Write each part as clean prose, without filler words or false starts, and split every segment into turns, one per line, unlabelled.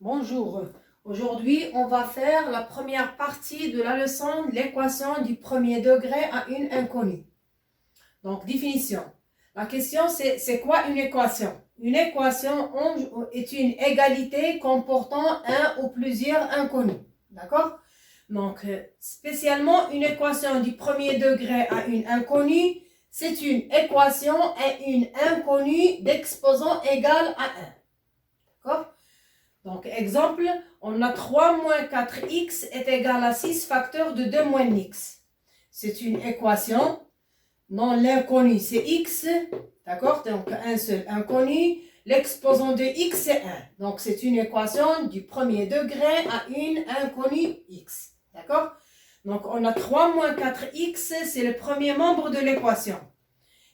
Bonjour, aujourd'hui on va faire la première partie de la leçon de l'équation du premier degré à une inconnue. Donc définition. La question c'est quoi une équation? Une équation est une égalité comportant un ou plusieurs inconnus. D'accord? Donc spécialement une équation du premier degré à une inconnue, c'est une équation et une inconnue d'exposant égal à 1. D'accord? Donc, exemple, on a 3 moins 4x est égal à 6 facteur de 2 moins x. C'est une équation. Non, l'inconnu, c'est x. D'accord? Donc, un seul inconnu. L'exposant de x, c'est 1. Donc, c'est une équation du premier degré à une inconnue x. D'accord? Donc, on a 3 moins 4x, c'est le premier membre de l'équation.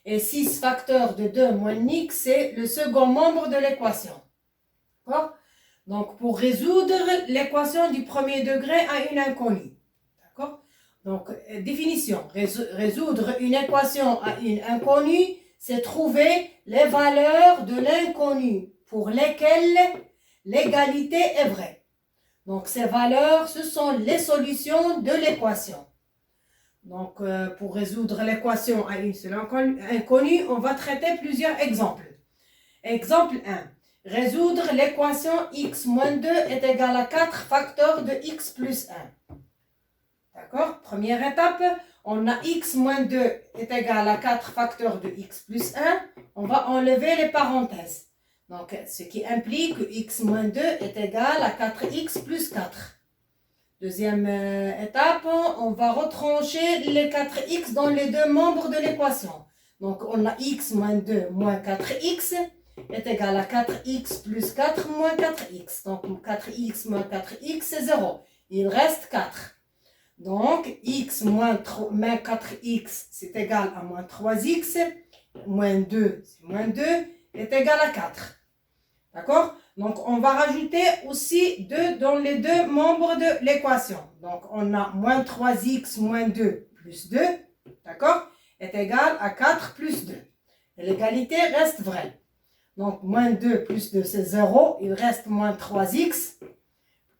Et 6 facteur de 2 moins x, c'est le second membre de l'équation. D'accord? Donc, pour résoudre l'équation du premier degré à une inconnue. D'accord? Donc, définition. Résoudre une équation à une inconnue, c'est trouver les valeurs de l'inconnu pour lesquelles l'égalité est vraie. Donc, ces valeurs, ce sont les solutions de l'équation. Donc, pour résoudre l'équation à une seule inconnue, on va traiter plusieurs exemples. Exemple 1. Résoudre l'équation x moins 2 est égal à 4 facteur de x plus 1. D'accord? Première étape, on a x moins 2 est égal à 4 facteur de x plus 1. On va enlever les parenthèses. Donc, ce qui implique que x moins 2 est égal à 4x plus 4. Deuxième étape, on va retrancher les 4x dans les deux membres de l'équation. Donc, on a x moins 2 moins 4x est égal à 4x plus 4 moins 4x. Donc 4x moins 4x, c'est 0. Il reste 4. Donc x moins 4x, c'est égal à moins 3x. Moins 2, c'est moins 2, est égal à 4. D'accord? Donc on va rajouter aussi 2 dans les deux membres de l'équation. Donc on a moins 3x moins 2 plus 2, d'accord, est égal à 4 plus 2. Et l'égalité reste vraie. Donc, moins 2 plus 2, c'est 0. Il reste moins 3x.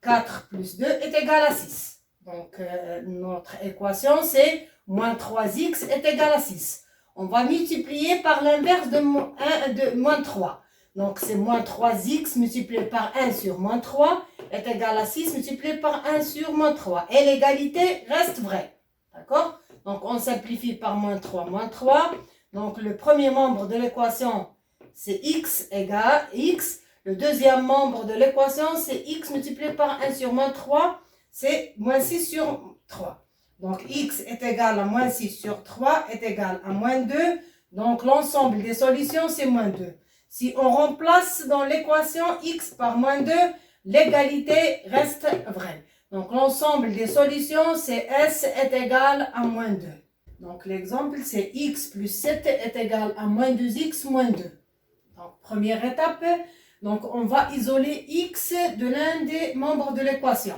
4 plus 2 est égal à 6. Donc, notre équation, c'est moins 3x est égal à 6. On va multiplier par l'inverse de moins 3. Donc, c'est moins 3x multiplié par 1 sur moins 3 est égal à 6 multiplié par 1 sur moins 3. Et l'égalité reste vraie. D'accord? Donc, on simplifie par moins 3, moins 3. Donc, le premier membre de l'équation, c'est x égale x. Le deuxième membre de l'équation, c'est x multiplié par 1 sur moins 3, c'est moins 6 sur 3. Donc x est égal à moins 6 sur 3 est égal à moins 2. Donc l'ensemble des solutions, c'est moins 2. Si on remplace dans l'équation x par moins 2, l'égalité reste vraie. Donc l'ensemble des solutions, c'est s est égal à moins 2. Donc l'exemple, c'est x plus 7 est égal à moins 2x moins 2. Donc, première étape, donc on va isoler x de l'un des membres de l'équation.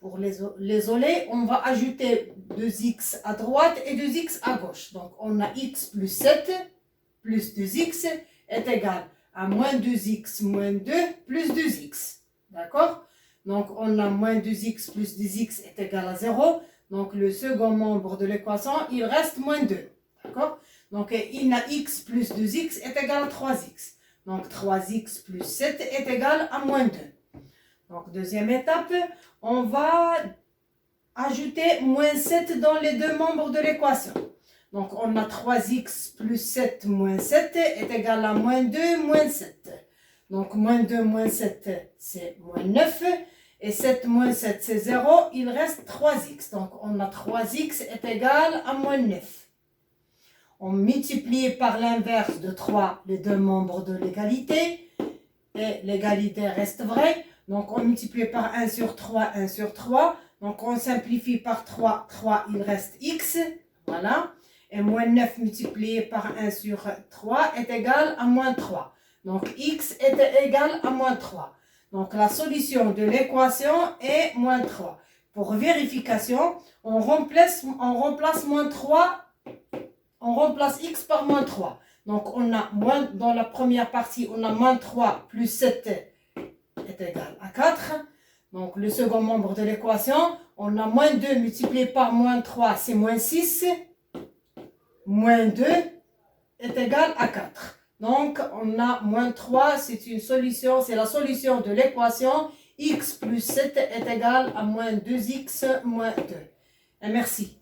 Pour l'isoler, on va ajouter 2x à droite et 2x à gauche. Donc, on a x plus 7 plus 2x est égal à moins 2x moins 2 plus 2x. D'accord? Donc, on a moins 2x plus 2x est égal à 0. Donc, le second membre de l'équation, il reste moins 2. D'accord? Donc, il a x plus 2x est égal à 3x. Donc, 3x plus 7 est égal à moins 2. Donc, deuxième étape, on va ajouter moins 7 dans les deux membres de l'équation. Donc, on a 3x plus 7 moins 7 est égal à moins 2 moins 7. Donc, moins 2 moins 7, c'est moins 9. Et 7 moins 7, c'est 0. Il reste 3x. Donc, on a 3x est égal à moins 9. On multiplie par l'inverse de 3 les deux membres de l'égalité. Et l'égalité reste vraie. Donc, on multiplie par 1 sur 3, 1 sur 3. Donc, on simplifie par 3, 3, il reste x. Voilà. Et moins 9 multiplié par 1 sur 3 est égal à moins 3. Donc, x est égal à moins 3. Donc, la solution de l'équation est moins 3. Pour vérification, on remplace moins 3. On remplace x par moins 3. Donc, on a moins, dans la première partie, on a moins 3 plus 7 est égal à 4. Donc, le second membre de l'équation, on a moins 2 multiplié par moins 3, c'est moins 6. Moins 2 est égal à 4. Donc, on a moins 3, c'est une solution, c'est la solution de l'équation x plus 7 est égal à moins 2x moins 2. Et merci.